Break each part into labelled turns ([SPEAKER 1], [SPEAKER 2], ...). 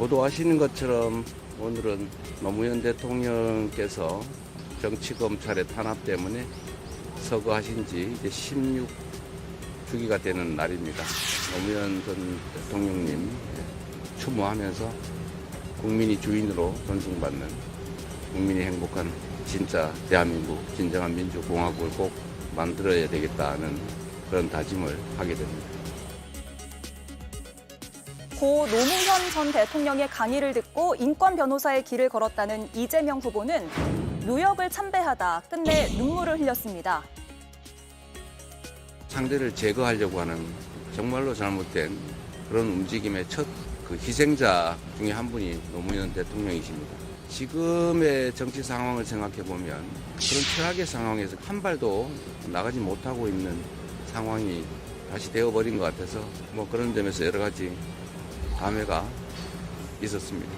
[SPEAKER 1] 모두 아시는 것처럼 오늘은 노무현 대통령께서 정치검찰의 탄압 때문에 서거하신 지 이제 16주기가 되는 날입니다. 노무현 전 대통령님 추모하면서 국민이 주인으로 존중받는 국민이 행복한 진짜 대한민국, 진정한 민주공화국을 꼭 만들어야 되겠다는 그런 다짐을 하게 됩니다.
[SPEAKER 2] 고 노무현 전 대통령의 강의를 듣고 인권 변호사의 길을 걸었다는 이재명 후보는 묘역을 참배하다 끝내 눈물을 흘렸습니다.
[SPEAKER 1] 상대를 제거하려고 하는 정말로 잘못된 그런 움직임의 첫 그 희생자 중에 한 분이 노무현 대통령이십니다. 지금의 정치 상황을 생각해 보면 그런 최악의 상황에서 한 발도 나가지 못하고 있는 상황이 다시 되어버린 것 같아서 뭐 그런 점에서 여러 가지 감회가 있었습니다.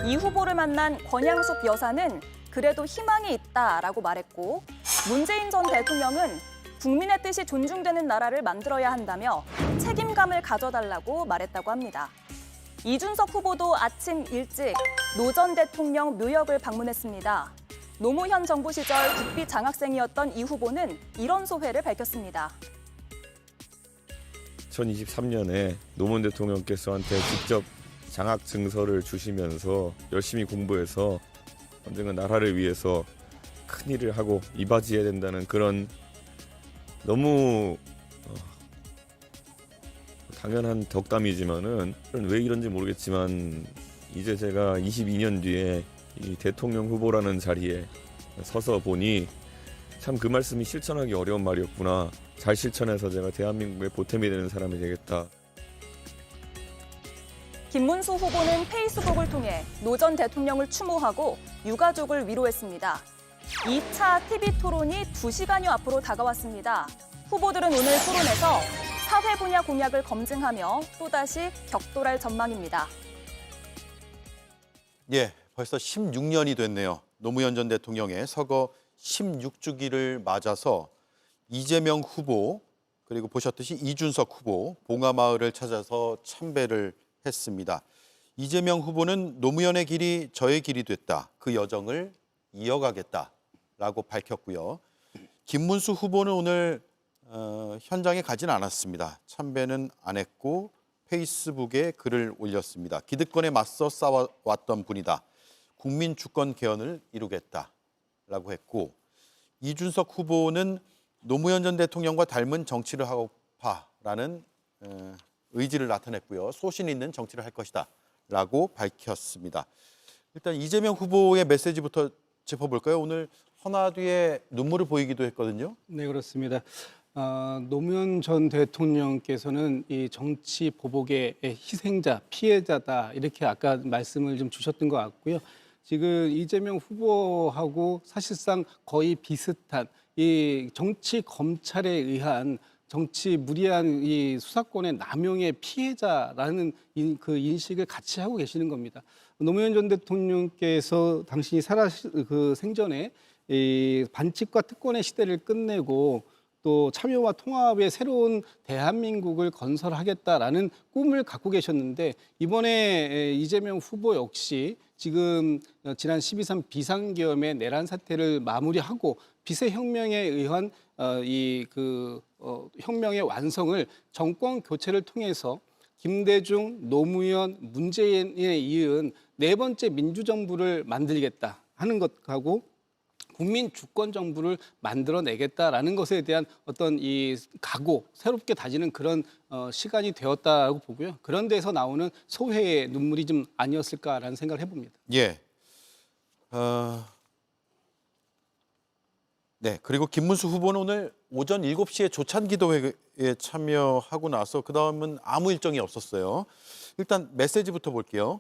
[SPEAKER 2] 이 후보를 만난 권양숙 여사는 그래도 희망이 있다라고 말했고, 문재인 전 대통령은 국민의 뜻이 존중되는 나라를 만들어야 한다며 책임감을 가져달라고 말했다고 합니다. 이준석 후보도 아침 일찍 노 전 대통령 묘역을 방문했습니다. 노무현 정부 시절 국비 장학생이었던 이 후보는 이런 소회를 밝혔습니다.
[SPEAKER 3] 2023년에 노무현 대통령께서 한테 직접 장학 증서를 주시면서 열심히 공부해서 언젠가 나라를 위해서 큰 일을 하고 이바지해야 된다는 그런 너무 당연한 덕담이지만은 왜 이런지 모르겠지만 이제 제가 22년 뒤에 이 대통령 후보라는 자리에 서서 보니 참 그 말씀이 실천하기 어려운 말이었구나. 잘 실천해서 제가 대한민국의 보탬이 되는 사람이 되겠다.
[SPEAKER 2] 김문수 후보는 페이스북을 통해 노 전 대통령을 추모하고 유가족을 위로했습니다. 2차 TV 토론이 2시간여 앞으로 다가왔습니다. 후보들은 오늘 토론에서 사회 분야 공약을 검증하며 또다시 격돌할 전망입니다.
[SPEAKER 4] 예, 벌써 16년이 됐네요. 노무현 전 대통령의 서거 16주기를 맞아서 이재명 후보 그리고 보셨듯이 이준석 후보 봉하마을을 찾아서 참배를 했습니다. 이재명 후보는 노무현의 길이 저의 길이 됐다. 그 여정을 이어가겠다라고 밝혔고요. 김문수 후보는 오늘 현장에 가진 않았습니다. 참배는 안 했고 페이스북에 글을 올렸습니다. 기득권에 맞서 싸워왔던 분이다. 국민 주권 개헌을 이루겠다라고 했고, 이준석 후보는 노무현 전 대통령과 닮은 정치를 하고파라는 의지를 나타냈고요. 소신 있는 정치를 할 것이다 라고 밝혔습니다. 일단 이재명 후보의 메시지부터 짚어볼까요? 오늘 헌화 뒤에 눈물을 보이기도 했거든요.
[SPEAKER 5] 네, 그렇습니다. 노무현 전 대통령께서는 이 정치 보복의 희생자, 피해자다 이렇게 아까 말씀을 좀 주셨던 것 같고요. 지금 이재명 후보하고 사실상 거의 비슷한 이 정치 검찰에 의한 정치 무리한 이 수사권의 남용의 피해자라는 그 인식을 같이 하고 계시는 겁니다. 노무현 전 대통령께서 당신이 그 생전에 이 반칙과 특권의 시대를 끝내고 또 참여와 통합의 새로운 대한민국을 건설하겠다라는 꿈을 갖고 계셨는데, 이번에 이재명 후보 역시 지금 지난 12.3 비상계엄의 내란 사태를 마무리하고 빚의 혁명에 의한 혁명의 완성을 정권 교체를 통해서 김대중, 노무현, 문재인에 이은 네 번째 민주정부를 만들겠다 하는 것하고 국민 주권 정부를 만들어내겠다라는 것에 대한 어떤 이 각오, 새롭게 다지는 그런 시간이 되었다고 보고요. 그런 데서 나오는 소회의 눈물이 좀 아니었을까라는 생각을 해봅니다.
[SPEAKER 4] 예. 네. 그리고 김문수 후보는 오늘 오전 7시에 조찬 기도회에 참여하고 나서 그 다음은 아무 일정이 없었어요. 일단 메시지부터 볼게요.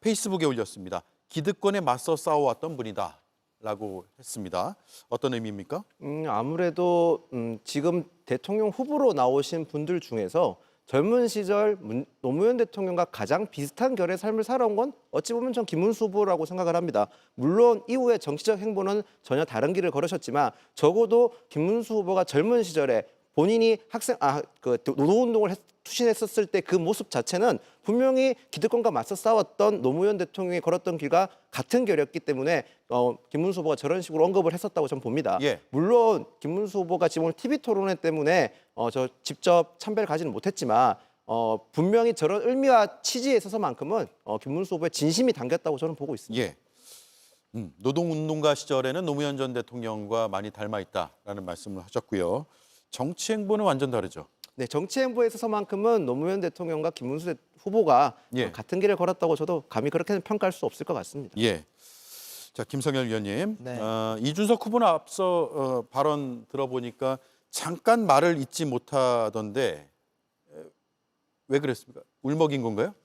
[SPEAKER 4] 페이스북에 올렸습니다. 기득권에 맞서 싸워왔던 분이다 라고 했습니다. 어떤 의미입니까?
[SPEAKER 6] 아무래도 지금 대통령 후보로 나오신 분들 중에서 젊은 시절 노무현 대통령과 가장 비슷한 결의 삶을 살아온 건 어찌 보면 전 김문수 후보라고 생각을 합니다. 물론 이후에 정치적 행보는 전혀 다른 길을 걸으셨지만 적어도 김문수 후보가 젊은 시절에 본인이 노동운동을 투신했었을 때 그 모습 자체는 분명히 기득권과 맞서 싸웠던 노무현 대통령이 걸었던 길과 같은 결이었기 때문에 김문수 후보가 저런 식으로 언급을 했었다고 저는 봅니다.
[SPEAKER 4] 예.
[SPEAKER 6] 물론 김문수 후보가 지금 오늘 TV 토론회 때문에 저 직접 참배를 가지는 못했지만 분명히 저런 의미와 취지에 있어서만큼은 김문수 후보의 진심이 담겼다고 저는 보고 있습니다.
[SPEAKER 4] 예. 노동운동가 시절에는 노무현 전 대통령과 많이 닮아 있다라는 말씀을 하셨고요. 정치 행보는 완전 다르죠.
[SPEAKER 6] 네, 정치 행보에 있어서만큼은 노무현 대통령과 김문수 후보가
[SPEAKER 4] 예.
[SPEAKER 6] 같은 길을 걸었다고 저도 감히 그렇게는 평가할 수 없을 것 같습니다.
[SPEAKER 4] 예. 자, 김성열 위원님,
[SPEAKER 6] 네.
[SPEAKER 4] 이준석 후보는 앞서 발언 들어보니까 잠깐 말을 잇지 못하던데 왜 그랬습니까? 울먹인 건가요?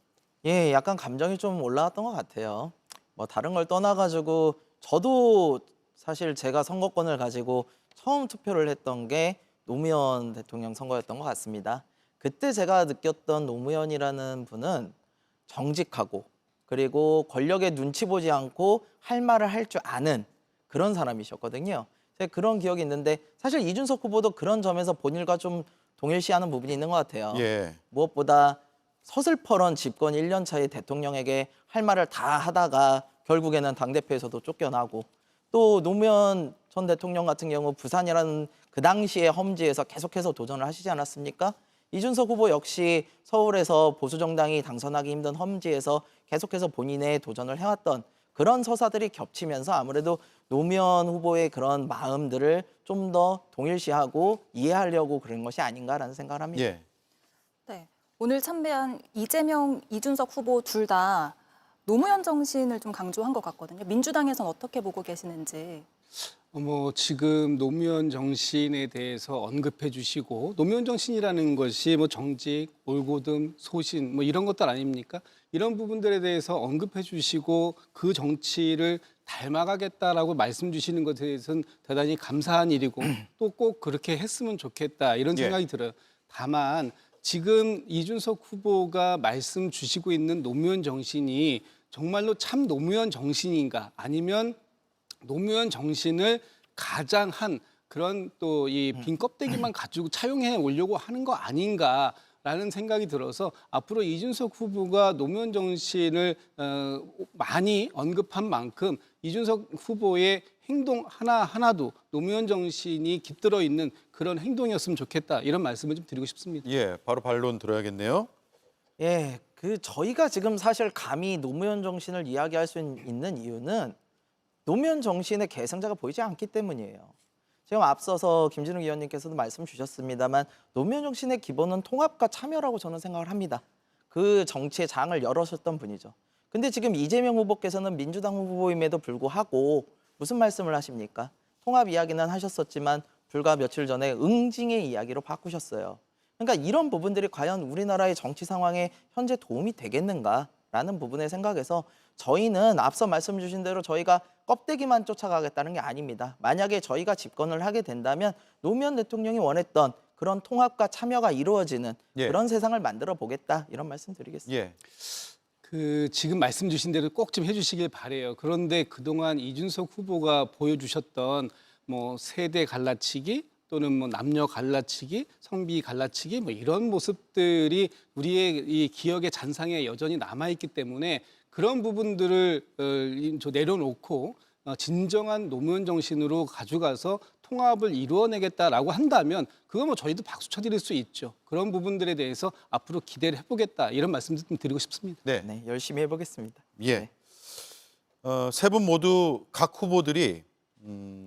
[SPEAKER 7] 예, 약간 감정이 좀 올라왔던 것 같아요. 뭐 다른 걸 떠나가지고 저도 사실 제가 선거권을 가지고 처음 투표를 했던 게 노무현 대통령 선거였던 것 같습니다. 그때 제가 느꼈던 노무현이라는 분은 정직하고 그리고 권력에 눈치 보지 않고 할 말을 할 줄 아는 그런 사람이셨거든요. 제가 그런 기억이 있는데 사실 이준석 후보도 그런 점에서 본인과 좀 동일시하는 부분이 있는 것 같아요.
[SPEAKER 4] 예.
[SPEAKER 7] 무엇보다 서슬퍼런 집권 1년 차의 대통령에게 할 말을 다 하다가 결국에는 당대표에서도 쫓겨나고 또 노무현 전 대통령 같은 경우 부산이라는 그 당시의 험지에서 계속해서 도전을 하시지 않았습니까? 이준석 후보 역시 서울에서 보수정당이 당선하기 힘든 험지에서 계속해서 본인의 도전을 해왔던 그런 서사들이 겹치면서 아무래도 노무현 후보의 그런 마음들을 좀 더 동일시하고 이해하려고 그런 것이 아닌가라는 생각을 합니다.
[SPEAKER 4] 예.
[SPEAKER 2] 네, 오늘 참배한 이재명, 이준석 후보 둘 다 노무현 정신을 좀 강조한 것 같거든요. 민주당에서는 어떻게 보고 계시는지.
[SPEAKER 5] 지금 노무현 정신에 대해서 언급해 주시고 노무현 정신이라는 것이 정직, 올곧음, 소신 이런 것들 아닙니까? 이런 부분들에 대해서 언급해 주시고 그 정치를 닮아가겠다라고 말씀 주시는 것에 대해서는 대단히 감사한 일이고 또 꼭 그렇게 했으면 좋겠다 이런
[SPEAKER 4] 예.
[SPEAKER 5] 생각이 들어요. 다만 지금 이준석 후보가 말씀 주시고 있는 노무현 정신이 정말로 참 노무현 정신인가 아니면 노무현 정신을 가장한 그런 또 이 빈 껍데기만 가지고 차용해 오려고 하는 거 아닌가라는 생각이 들어서 앞으로 이준석 후보가 노무현 정신을 많이 언급한 만큼 이준석 후보의 행동 하나하나도 노무현 정신이 깃들어 있는 그런 행동이었으면 좋겠다 이런 말씀을 좀 드리고 싶습니다.
[SPEAKER 4] 예, 바로 반론 들어야겠네요.
[SPEAKER 7] 예, 저희가 지금 사실 감히 노무현 정신을 이야기할 수 있는 이유는 노무현 정신의 계승자가 보이지 않기 때문이에요. 지금 앞서서 김진욱 의원님께서도 말씀 주셨습니다만 노무현 정신의 기본은 통합과 참여라고 저는 생각을 합니다. 그 정치의 장을 열어셨던 분이죠. 근데 지금 이재명 후보께서는 민주당 후보임에도 불구하고 무슨 말씀을 하십니까? 통합 이야기는 하셨었지만 불과 며칠 전에 응징의 이야기로 바꾸셨어요. 그러니까 이런 부분들이 과연 우리나라의 정치 상황에 현재 도움이 되겠는가라는 부분의 생각에서 저희는 앞서 말씀 주신 대로 저희가 껍데기만 쫓아가겠다는 게 아닙니다. 만약에 저희가 집권을 하게 된다면 노무현 대통령이 원했던 그런 통합과 참여가 이루어지는
[SPEAKER 4] 예.
[SPEAKER 7] 그런 세상을 만들어 보겠다 이런 말씀 드리겠습니다.
[SPEAKER 4] 예.
[SPEAKER 5] 지금 말씀 주신 대로 꼭 좀 해주시길 바래요. 그런데 그동안 이준석 후보가 보여주셨던 세대 갈라치기 또는 남녀 갈라치기, 성비 갈라치기 이런 모습들이 우리의 이 기억의 잔상에 여전히 남아있기 때문에 그런 부분들을 내려놓고 진정한 노무현 정신으로 가져가서 통합을 이루어내겠다라고 한다면 그거 저희도 박수 쳐드릴 수 있죠. 그런 부분들에 대해서 앞으로 기대를 해보겠다 이런 말씀도 좀 드리고 싶습니다.
[SPEAKER 4] 네.
[SPEAKER 7] 네, 열심히 해보겠습니다.
[SPEAKER 4] 예.
[SPEAKER 7] 네.
[SPEAKER 4] 세 분 모두 각 후보들이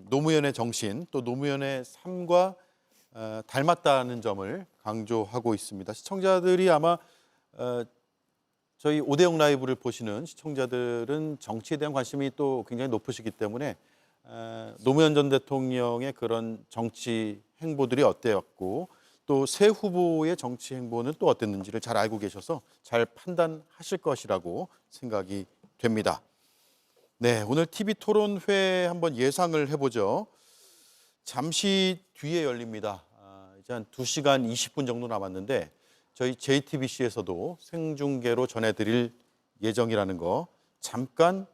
[SPEAKER 4] 노무현의 정신 또 노무현의 삶과 닮았다는 점을 강조하고 있습니다. 시청자들이 아마 저희 오대영 라이브를 보시는 시청자들은 정치에 대한 관심이 또 굉장히 높으시기 때문에 노무현 전 대통령의 그런 정치 행보들이 어땠고 또 새 후보의 정치 행보는 또 어땠는지를 잘 알고 계셔서 잘 판단하실 것이라고 생각이 됩니다. 네, 오늘 TV 토론회 한번 예상을 해보죠. 잠시 뒤에 열립니다. 이제 한 2시간 20분 정도 남았는데 저희 JTBC에서도 생중계로 전해드릴 예정이라는 거 잠깐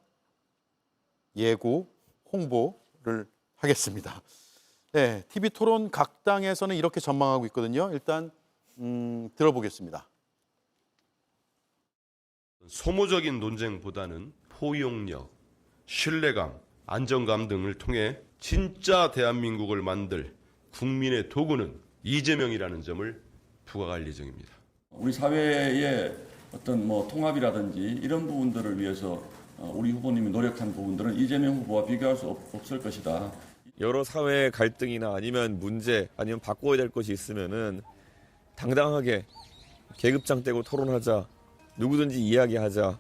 [SPEAKER 4] 예고 홍보를 하겠습니다. 네, TV 토론 각 당에서는 이렇게 전망하고 있거든요. 일단 들어보겠습니다.
[SPEAKER 8] 소모적인 논쟁보다는 포용력, 신뢰감, 안정감 등을 통해 진짜 대한민국을 만들 국민의 도구는 이재명이라는 점을 부각할 예정입니다.
[SPEAKER 9] 우리 사회의 어떤 통합이라든지 이런 부분들을 위해서 우리 후보님이 노력한 부분들은 이재명 후보와 비교할 수 없을 것이다.
[SPEAKER 3] 여러 사회 갈등이나 아니면 문제 아니면 바꿔야 될 것이 있으면은 당당하게 계급장 떼고 토론하자. 누구든지 이야기하자.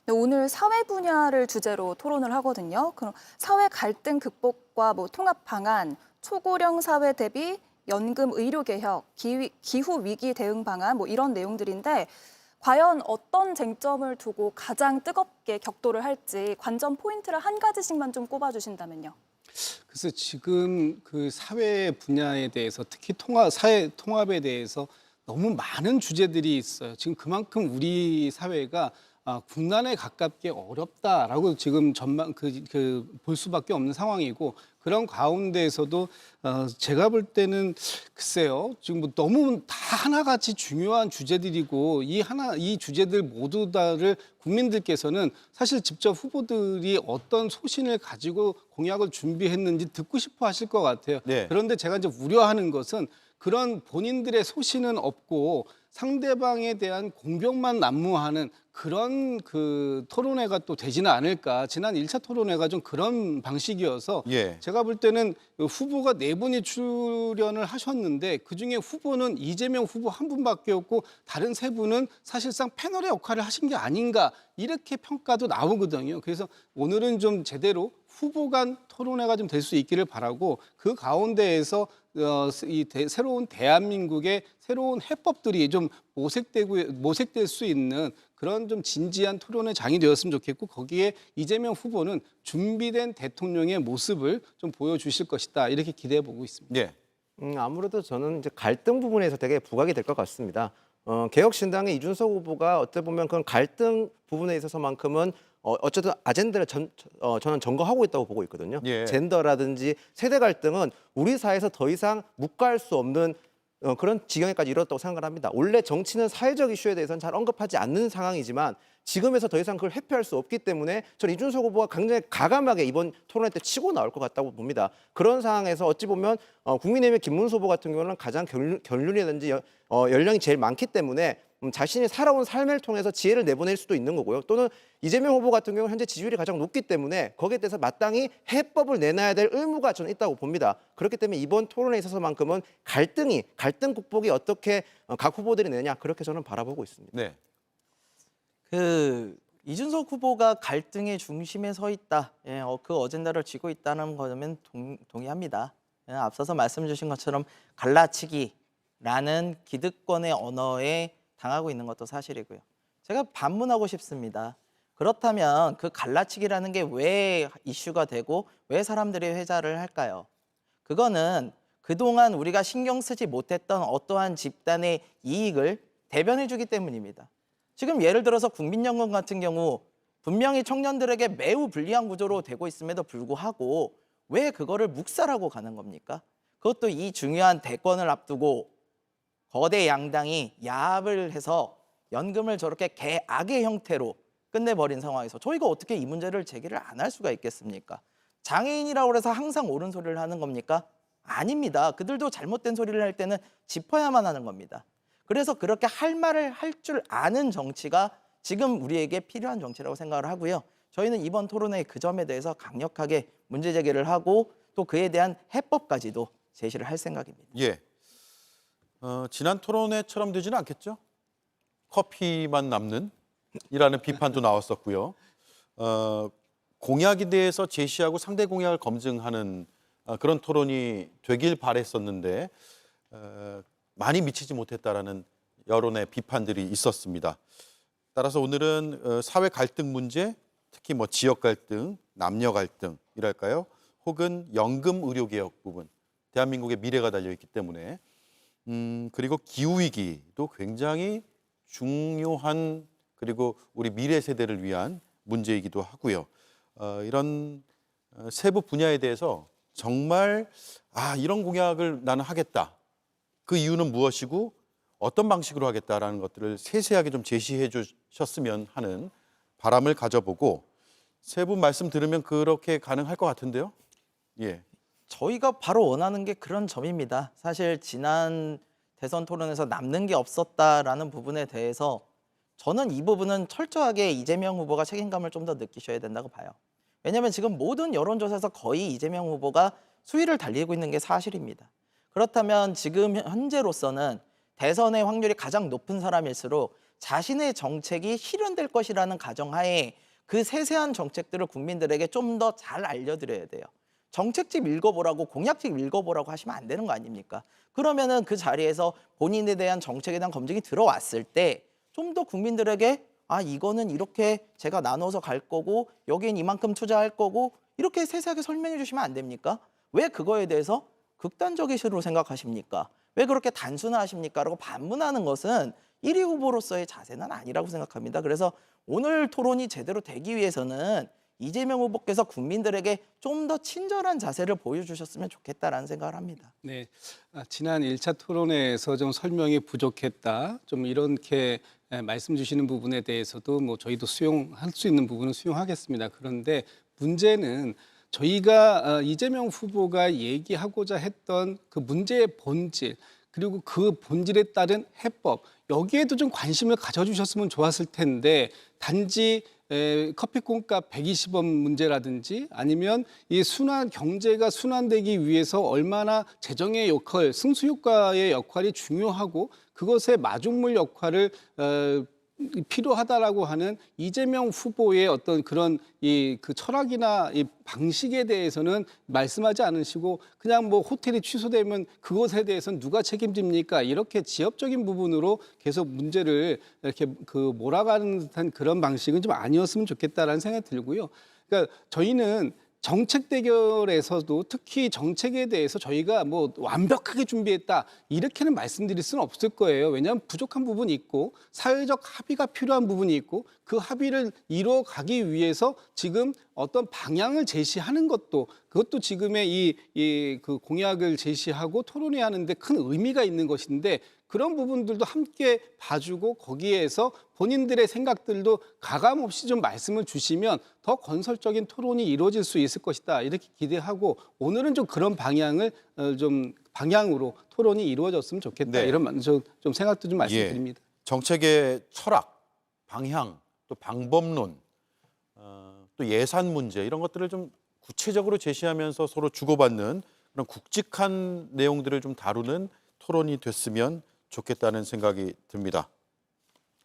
[SPEAKER 2] 네, 오늘 사회 분야를 주제로 토론을 하거든요. 그럼 사회 갈등 극복과 통합 방안, 초고령 사회 대비 연금 의료 개혁, 기후 위기 대응 방안 이런 내용들인데 과연 어떤 쟁점을 두고 가장 뜨겁게 격돌을 할지 관전 포인트를 한 가지씩만 좀 꼽아주신다면요.
[SPEAKER 5] 그래서 지금 그 사회 분야에 대해서 특히 사회 통합에 대해서 너무 많은 주제들이 있어요. 지금 그만큼 우리 사회가 국난에 가깝게 어렵다라고 지금 볼 수밖에 없는 상황이고 그런 가운데에서도 제가 볼 때는 글쎄요 지금 너무 다 하나같이 중요한 주제들이고 이 주제들 모두 다를 국민들께서는 사실 직접 후보들이 어떤 소신을 가지고 공약을 준비했는지 듣고 싶어 하실 것 같아요.
[SPEAKER 4] 네.
[SPEAKER 5] 그런데 제가 이제 우려하는 것은 그런 본인들의 소신은 없고 상대방에 대한 공격만 난무하는 그런 토론회가 또 되지는 않을까. 지난 1차 토론회가 좀 그런 방식이어서
[SPEAKER 4] 예.
[SPEAKER 5] 제가 볼 때는 후보가 4분이 출연을 하셨는데 그중에 후보는 이재명 후보 한 분밖에 없고 다른 3분은 사실상 패널의 역할을 하신 게 아닌가 이렇게 평가도 나오거든요. 그래서 오늘은 좀 제대로 후보 간 토론회가 좀 될 수 있기를 바라고 그 가운데에서 새로운 대한민국의 새로운 해법들이 좀 모색될 수 있는 그런 좀 진지한 토론의 장이 되었으면 좋겠고 거기에 이재명 후보는 준비된 대통령의 모습을 좀 보여주실 것이다 이렇게 기대해 보고 있습니다.
[SPEAKER 4] 네.
[SPEAKER 6] 아무래도 저는 이제 갈등 부분에서 되게 부각이 될 것 같습니다. 개혁신당의 이준석 후보가 어떻게 보면 그런 갈등 부분에 있어서만큼은 어쨌든 아젠다를 저는 점거하고 있다고 보고 있거든요.
[SPEAKER 4] 예.
[SPEAKER 6] 젠더라든지 세대 갈등은 우리 사회에서 더 이상 묵과할 수 없는 그런 지경에까지 이르렀다고 생각을 합니다. 원래 정치는 사회적 이슈에 대해서는 잘 언급하지 않는 상황이지만 지금에서 더 이상 그걸 회피할 수 없기 때문에 저는 이준석 후보가 굉장히 과감하게 이번 토론회 때 치고 나올 것 같다고 봅니다. 그런 상황에서 어찌 보면 국민의힘의 김문수 후보 같은 경우는 가장 결륜이라든지 연령이 제일 많기 때문에 자신이 살아온 삶을 통해서 지혜를 내보낼 수도 있는 거고요. 또는 이재명 후보 같은 경우는 현재 지지율이 가장 높기 때문에 거기에 대해서 마땅히 해법을 내놔야 될 의무가 저는 있다고 봅니다. 그렇기 때문에 이번 토론에 있어서만큼은 갈등 극복이 어떻게 각 후보들이 내냐 그렇게 저는 바라보고 있습니다.
[SPEAKER 4] 네.
[SPEAKER 7] 이준석 후보가 갈등의 중심에 서 있다. 예, 그 어젠다를 쥐고 있다는 거면 동의합니다. 예, 앞서서 말씀 주신 것처럼 갈라치기라는 기득권의 언어에 당하고 있는 것도 사실이고요. 제가 반문하고 싶습니다. 그렇다면 그 갈라치기라는 게 왜 이슈가 되고 왜 사람들이 회자를 할까요? 그거는 그동안 우리가 신경 쓰지 못했던 어떠한 집단의 이익을 대변해 주기 때문입니다. 지금 예를 들어서 국민연금 같은 경우 분명히 청년들에게 매우 불리한 구조로 되고 있음에도 불구하고 왜 그거를 묵살하고 가는 겁니까? 그것도 이 중요한 대권을 앞두고 거대 양당이 야합을 해서 연금을 저렇게 개악의 형태로 끝내버린 상황에서 저희가 어떻게 이 문제를 제기를 안 할 수가 있겠습니까? 장애인이라고 해서 항상 옳은 소리를 하는 겁니까? 아닙니다. 그들도 잘못된 소리를 할 때는 짚어야만 하는 겁니다. 그래서 그렇게 할 말을 할 줄 아는 정치가 지금 우리에게 필요한 정치라고 생각을 하고요. 저희는 이번 토론회 그 점에 대해서 강력하게 문제 제기를 하고 또 그에 대한 해법까지도 제시를 할 생각입니다.
[SPEAKER 4] 예. 지난 토론회처럼 되지는 않겠죠? 커피만 남는 이라는 비판도 나왔었고요. 공약에 대해서 제시하고 상대 공약을 검증하는 그런 토론이 되길 바랬었는데 많이 미치지 못했다라는 여론의 비판들이 있었습니다. 따라서 오늘은 사회 갈등 문제, 특히 지역 갈등, 남녀 갈등이랄까요? 혹은 연금 의료 개혁 부분, 대한민국의 미래가 달려 있기 때문에 그리고 기후 위기도 굉장히 중요한 그리고 우리 미래 세대를 위한 문제이기도 하고요. 이런 세부 분야에 대해서 정말 이런 공약을 나는 하겠다. 그 이유는 무엇이고 어떤 방식으로 하겠다라는 것들을 세세하게 좀 제시해 주셨으면 하는 바람을 가져보고 세 분 말씀 들으면 그렇게 가능할 것 같은데요. 예.
[SPEAKER 7] 저희가 바로 원하는 게 그런 점입니다. 사실 지난 대선 토론에서 남는 게 없었다라는 부분에 대해서 저는 이 부분은 철저하게 이재명 후보가 책임감을 좀 더 느끼셔야 된다고 봐요. 왜냐하면 지금 모든 여론조사에서 거의 이재명 후보가 수위를 달리고 있는 게 사실입니다. 그렇다면 지금 현재로서는 대선의 확률이 가장 높은 사람일수록 자신의 정책이 실현될 것이라는 가정하에 그 세세한 정책들을 국민들에게 좀 더 잘 알려드려야 돼요. 정책집 읽어보라고 공약집 읽어보라고 하시면 안 되는 거 아닙니까? 그러면은 그 자리에서 본인에 대한 정책에 대한 검증이 들어왔을 때 좀 더 국민들에게 이거는 이렇게 제가 나눠서 갈 거고 여기엔 이만큼 투자할 거고 이렇게 세세하게 설명해 주시면 안 됩니까? 왜 그거에 대해서 극단적이시로 생각하십니까? 왜 그렇게 단순화하십니까? 라고 반문하는 것은 1위 후보로서의 자세는 아니라고 생각합니다. 그래서 오늘 토론이 제대로 되기 위해서는 이재명 후보께서 국민들에게 좀 더 친절한 자세를 보여주셨으면 좋겠다라는 생각을 합니다.
[SPEAKER 5] 네, 지난 1차 토론에서 좀 설명이 부족했다. 좀 이렇게 말씀 주시는 부분에 대해서도 뭐 저희도 수용할 수 있는 부분은 수용하겠습니다. 그런데 문제는 저희가 이재명 후보가 얘기하고자 했던 그 문제의 본질 그리고 그 본질에 따른 해법 여기에도 좀 관심을 가져주셨으면 좋았을 텐데 단지 커피콩값 120원 문제라든지 아니면 이 순환 경제가 순환되기 위해서 얼마나 재정의 역할, 승수효과의 역할이 중요하고 그것의 마중물 역할을 필요하다라고 하는 이재명 후보의 어떤 그런 그 철학이나 이 방식에 대해서는 말씀하지 않으시고 그냥 뭐 호텔이 취소되면 그것에 대해서는 누가 책임집니까? 이렇게 지엽적인 부분으로 계속 문제를 이렇게 몰아가는 듯한 그런 방식은 좀 아니었으면 좋겠다라는 생각이 들고요. 그러니까 저희는 정책 대결에서도 특히 정책에 대해서 저희가 뭐 완벽하게 준비했다 이렇게는 말씀드릴 수는 없을 거예요. 왜냐하면 부족한 부분이 있고 사회적 합의가 필요한 부분이 있고 그 합의를 이뤄가기 위해서 지금 어떤 방향을 제시하는 것도 그것도 지금의 그 공약을 제시하고 토론회 하는데 큰 의미가 있는 것인데 그런 부분들도 함께 봐주고 거기에서 본인들의 생각들도 가감 없이 좀 말씀을 주시면 더 건설적인 토론이 이루어질 수 있을 것이다 이렇게 기대하고 오늘은 좀 그런 방향을 방향으로 토론이 이루어졌으면 좋겠다
[SPEAKER 4] 네.
[SPEAKER 5] 이런 좀 생각도 좀 말씀드립니다.
[SPEAKER 4] 정책의 철학, 방향, 또 방법론, 또 예산 문제 이런 것들을 좀 구체적으로 제시하면서 서로 주고받는 그런 굵직한 내용들을 좀 다루는 토론이 됐으면 좋겠다는 생각이 듭니다.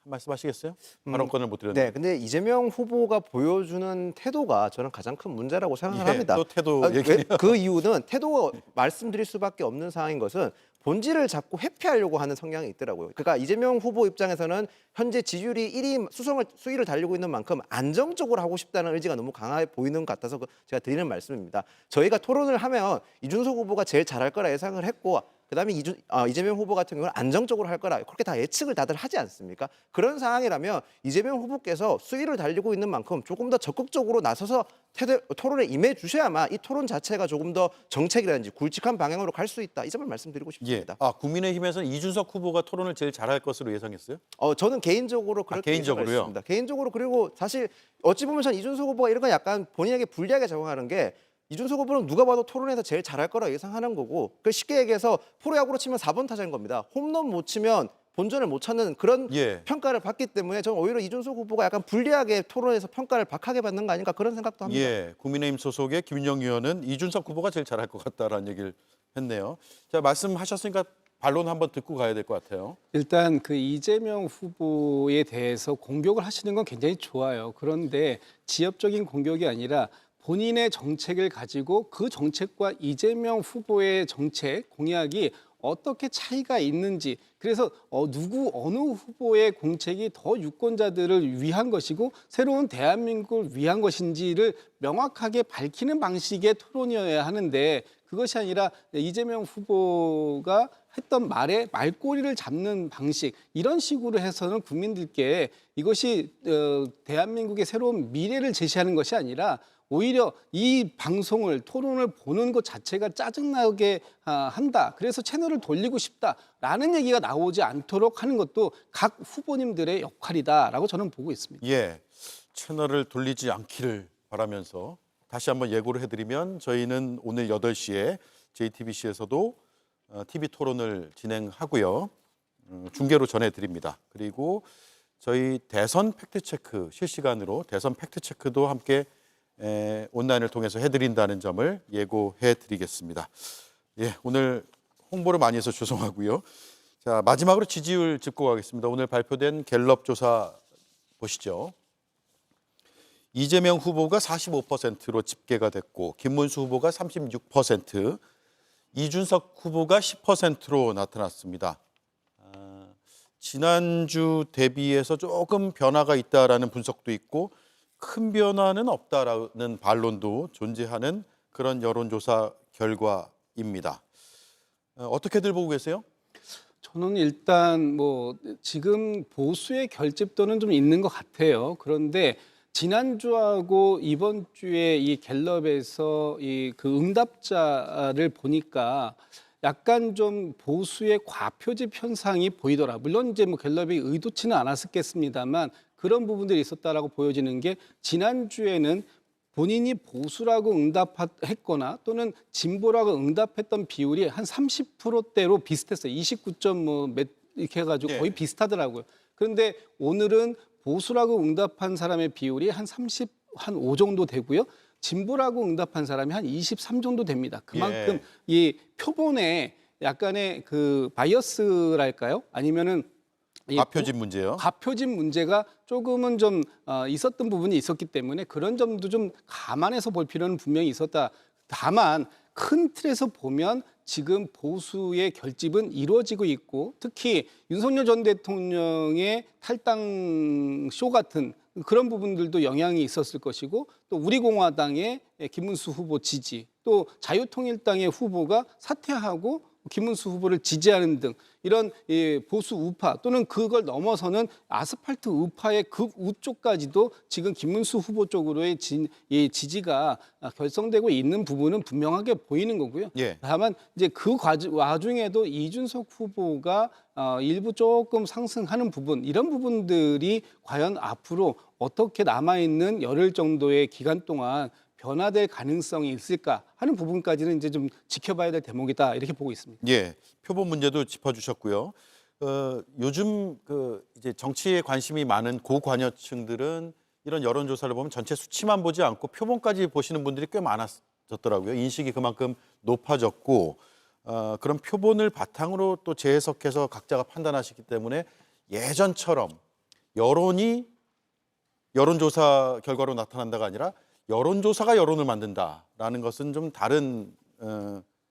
[SPEAKER 4] 한 말씀 하시겠어요? 발언권을 못 드렸는데.
[SPEAKER 6] 네, 근데 이재명 후보가 보여주는 태도가 저는 가장 큰 문제라고 생각을
[SPEAKER 4] 예,
[SPEAKER 6] 합니다.
[SPEAKER 4] 또 태도 얘기네요.
[SPEAKER 6] 그 이유는 태도가 말씀드릴 수밖에 없는 상황인 것은 본질을 자꾸 회피하려고 하는 성향이 있더라고요. 그러니까 이재명 후보 입장에서는 현재 지지율이 1위 수위를 달리고 있는 만큼 안정적으로 하고 싶다는 의지가 너무 강해 보이는 것 같아서 제가 드리는 말씀입니다. 저희가 토론을 하면 이준석 후보가 제일 잘할 거라 예상을 했고 그다음에 이재명 후보 같은 경우는 안정적으로 할 거라 그렇게 다 예측을 다들 하지 않습니까? 그런 상황이라면 이재명 후보께서 수위를 달리고 있는 만큼 조금 더 적극적으로 나서서 토론에 임해 주셔야만 이 토론 자체가 조금 더 정책이라든지 굵직한 방향으로 갈 수 있다. 이 점을 말씀드리고 싶습니다.
[SPEAKER 4] 국민의힘에서는 이준석 후보가 토론을 제일 잘할 것으로 예상했어요?
[SPEAKER 6] 저는 개인적으로 그렇게
[SPEAKER 4] 개인적으로요?
[SPEAKER 6] 예상했습니다. 개인적으로 그리고 사실 어찌 보면 전 이준석 후보가 이런 건 약간 본인에게 불리하게 작용하는 게 이준석 후보는 누가 봐도 토론에서 제일 잘할 거라 예상하는 거고 그 쉽게 얘기해서 프로야구로 치면 4번 타자인 겁니다. 홈런 못 치면 본전을 못 찾는 그런 평가를 받기 때문에 저는 오히려 이준석 후보가 약간 불리하게 토론에서 평가를 박하게 받는 거 아닌가 그런 생각도 합니다.
[SPEAKER 4] 예, 국민의힘 소속의 김윤영 의원은 이준석 후보가 제일 잘할 것 같다라는 얘기를 했네요. 자, 말씀하셨으니까 반론 한번 듣고 가야 될 것 같아요.
[SPEAKER 5] 일단 그 이재명 후보에 대해서 공격을 하시는 건 굉장히 좋아요. 그런데 지엽적인 공격이 아니라 본인의 정책을 가지고 그 정책과 이재명 후보의 정책, 공약이 어떻게 차이가 있는지 그래서 어느 후보의 공책이 더 유권자들을 위한 것이고 새로운 대한민국을 위한 것인지를 명확하게 밝히는 방식의 토론이어야 하는데 그것이 아니라 이재명 후보가 했던 말에 말꼬리를 잡는 방식 이런 식으로 해서는 국민들께 이것이 대한민국의 새로운 미래를 제시하는 것이 아니라 오히려 이 방송을 토론을 보는 것 자체가 짜증나게 한다. 그래서 채널을 돌리고 싶다라는 얘기가 나오지 않도록 하는 것도 각 후보님들의 역할이다라고 저는 보고 있습니다.
[SPEAKER 4] 예, 채널을 돌리지 않기를 바라면서 다시 한번 예고를 해드리면 저희는 오늘 8시에 JTBC에서도 TV 토론을 진행하고요. 중계로 전해드립니다. 그리고 저희 대선 팩트체크 실시간으로 대선 팩트체크도 함께 온라인을 통해서 해드린다는 점을 예고해드리겠습니다. 예, 오늘 홍보를 많이 해서 죄송하고요. 자, 마지막으로 지지율 짚고 가겠습니다. 오늘 발표된 갤럽 조사 보시죠. 이재명 후보가 45%로 집계가 됐고 김문수 후보가 36%, 이준석 후보가 10%로 나타났습니다. 지난주 대비해서 조금 변화가 있다라는 분석도 있고 큰 변화는 없다라는 반론도 존재하는 그런 여론조사 결과입니다. 어떻게들 보고 계세요?
[SPEAKER 5] 저는 일단 뭐 지금 보수의 결집도는 좀 있는 것 같아요. 그런데 지난주하고 이번 주에 이 갤럽에서 이 그 응답자를 보니까 약간 좀 보수의 과표집 현상이 보이더라. 물론 이제 뭐 갤럽이 의도치는 않았겠습니다만 그런 부분들이 있었다라고 보여지는 게 지난주에는 본인이 보수라고 응답했거나 또는 진보라고 응답했던 비율이 한 30%대로 비슷했어요. 29점 뭐 몇 이렇게 해가지고 거의 비슷하더라고요. 그런데 오늘은 보수라고 응답한 사람의 비율이 한 5 정도 되고요. 진보라고 응답한 사람이 한 23 정도 됩니다. 그만큼 이 표본에 약간의 그 바이어스랄까요? 아니면은
[SPEAKER 4] 과표집 문제요.
[SPEAKER 5] 과표집 문제가 조금은 좀 있었던 부분이 있었기 때문에 그런 점도 좀 감안해서 볼 필요는 분명히 있었다. 다만 큰 틀에서 보면 지금 보수의 결집은 이루어지고 있고 특히 윤석열 전 대통령의 탈당 쇼 같은 그런 부분들도 영향이 있었을 것이고 또 우리공화당의 김문수 후보 지지 또 자유통일당의 후보가 사퇴하고 김문수 후보를 지지하는 등 이런 보수 우파 또는 그걸 넘어서는 아스팔트 우파의 극우 쪽까지도 지금 김문수 후보 쪽으로의 지지가 결성되고 있는 부분은 분명하게 보이는 거고요. 다만 이제 그 와중에도 이준석 후보가 일부 조금 상승하는 부분 이런 부분들이 과연 앞으로 어떻게 남아있는 열흘 정도의 기간 동안 변화될 가능성이 있을까 하는 부분까지는 이제 좀 지켜봐야 될 대목이다 이렇게 보고 있습니다.
[SPEAKER 4] 예, 표본 문제도 짚어주셨고요. 요즘 이제 정치에 관심이 많은 고관여층들은 이런 여론조사를 보면 전체 수치만 보지 않고 표본까지 보시는 분들이 꽤 많아졌더라고요. 인식이 그만큼 높아졌고 그런 표본을 바탕으로 또 재해석해서 각자가 판단하시기 때문에 예전처럼 여론이 여론조사 결과로 나타난다가 아니라 여론조사가 여론을 만든다라는 것은 좀 다른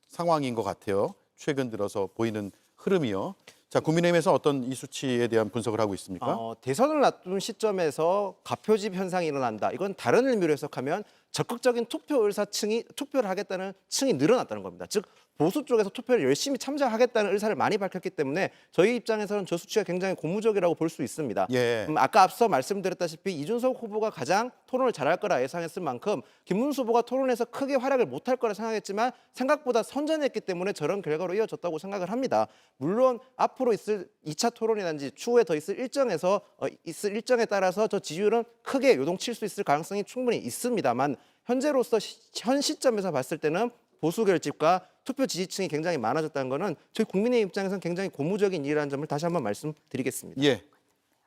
[SPEAKER 4] 상황인 것 같아요. 최근 들어서 보이는 흐름이요. 자, 국민의힘에서 어떤 이 수치에 대한 분석을 하고 있습니까?
[SPEAKER 6] 대선을 앞둔 시점에서 가표집 현상이 일어난다. 이건 다른 의미로 해석하면 적극적인 투표 의사층이 투표를 하겠다는 층이 늘어났다는 겁니다. 즉 보수 쪽에서 투표를 열심히 참여하겠다는 의사를 많이 밝혔기 때문에 저희 입장에서는 저 수치가 굉장히 고무적이라고 볼 수 있습니다. 아까 앞서 말씀드렸다시피 이준석 후보가 가장 토론을 잘할 거라 예상했을 만큼 김문수 후보가 토론에서 크게 활약을 못할 거라 생각했지만 생각보다 선전했기 때문에 저런 결과로 이어졌다고 생각을 합니다. 물론 앞으로 있을 2차 토론이라든지 추후에 더 있을 있을 일정에 따라서 저 지지율은 크게 요동칠 수 있을 가능성이 충분히 있습니다만 현재로서 현 시점에서 봤을 때는 보수 결집과 투표 지지층이 굉장히 많아졌다는 것은 저희 국민의 입장에서는 굉장히 고무적인 일이라는 점을 다시 한번 말씀드리겠습니다.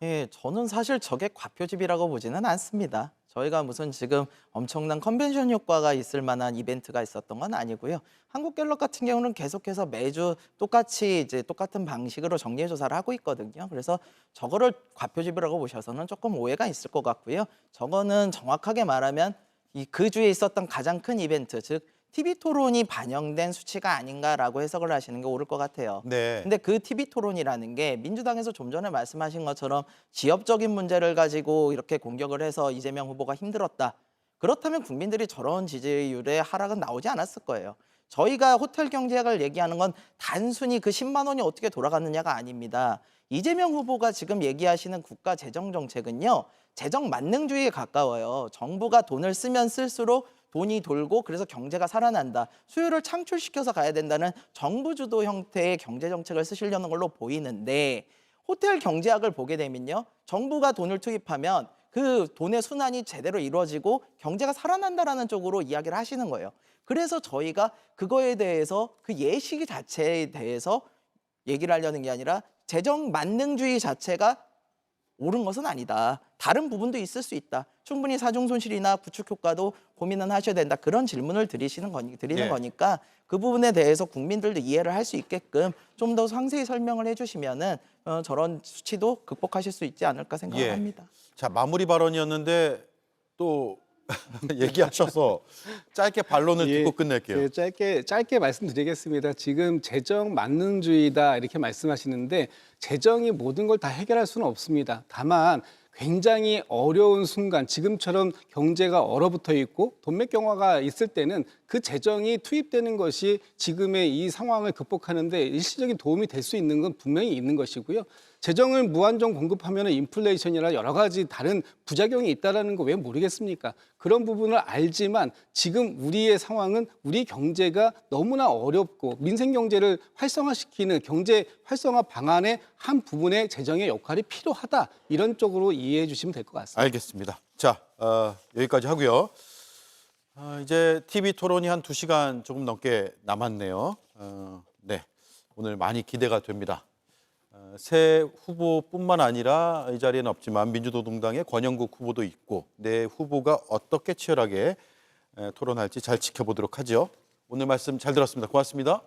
[SPEAKER 7] 예, 저는 사실 저게 과표집이라고 보지는 않습니다. 저희가 무슨 지금 엄청난 컨벤션 효과가 있을 만한 이벤트가 있었던 건 아니고요. 한국갤럽 같은 경우는 계속해서 매주 똑같은 방식으로 정리해 조사를 하고 있거든요. 그래서 저거를 과표집이라고 보셔서는 조금 오해가 있을 것 같고요. 저거는 정확하게 말하면 그 주에 있었던 가장 큰 이벤트, 즉 TV 토론이 반영된 수치가 아닌가라고 해석을 하시는 게 옳을 것 같아요. 근데 그 TV 토론이라는 게 민주당에서 좀 전에 말씀하신 것처럼 지역적인 문제를 가지고 이렇게 공격을 해서 이재명 후보가 힘들었다. 그렇다면 국민들이 저런 지지율의 하락은 나오지 않았을 거예요. 저희가 호텔 경제학을 얘기하는 건 단순히 그 10만 원이 어떻게 돌아가느냐가 아닙니다. 이재명 후보가 지금 얘기하시는 국가 재정 정책은요, 재정 만능주의에 가까워요. 정부가 돈을 쓰면 쓸수록 돈이 돌고 그래서 경제가 살아난다. 수요를 창출시켜서 가야 된다는 정부 주도 형태의 경제 정책을 쓰시려는 걸로 보이는데, 호텔 경제학을 보게 되면요, 정부가 돈을 투입하면 그 돈의 순환이 제대로 이루어지고 경제가 살아난다라는 쪽으로 이야기를 하시는 거예요. 그래서 저희가 그거에 대해서 그 예시 자체에 대해서 얘기를 하려는 게 아니라 재정 만능주의 자체가 옳은 것은 아니다. 다른 부분도 있을 수 있다. 충분히 사중 손실이나 구축 효과도 고민은 하셔야 된다. 그런 질문을 드리는 거니까 그 부분에 대해서 국민들도 이해를 할 수 있게끔 좀 더 상세히 설명을 해주시면은 저런 수치도 극복하실 수 있지 않을까 생각을 합니다.
[SPEAKER 4] 자, 마무리 발언이었는데 또 얘기하셔서 짧게 반론을 듣고 끝낼게요.
[SPEAKER 5] 네, 짧게 말씀드리겠습니다. 지금 재정 만능주의다 이렇게 말씀하시는데 재정이 모든 걸 다 해결할 수는 없습니다. 다만 굉장히 어려운 순간, 지금처럼 경제가 얼어붙어 있고 돈맥 경화가 있을 때는 그 재정이 투입되는 것이 지금의 이 상황을 극복하는 데 일시적인 도움이 될 수 있는 건 분명히 있는 것이고요. 재정을 무한정 공급하면 인플레이션이나 여러 가지 다른 부작용이 있다는 거 왜 모르겠습니까? 그런 부분을 알지만 지금 우리의 상황은 우리 경제가 너무나 어렵고 민생 경제를 활성화시키는 경제 활성화 방안의 한 부분의 재정의 역할이 필요하다. 이런 쪽으로 이해해 주시면 될 것 같습니다.
[SPEAKER 4] 알겠습니다. 자, 여기까지 하고요. 이제 TV 토론이 한 2시간 조금 넘게 남았네요. 네, 오늘 많이 기대가 됩니다. 새 후보뿐만 아니라 이 자리에는 없지만 민주노동당의 권영국 후보도 있고 내 후보가 어떻게 치열하게 토론할지 잘 지켜보도록 하죠. 오늘 말씀 잘 들었습니다. 고맙습니다.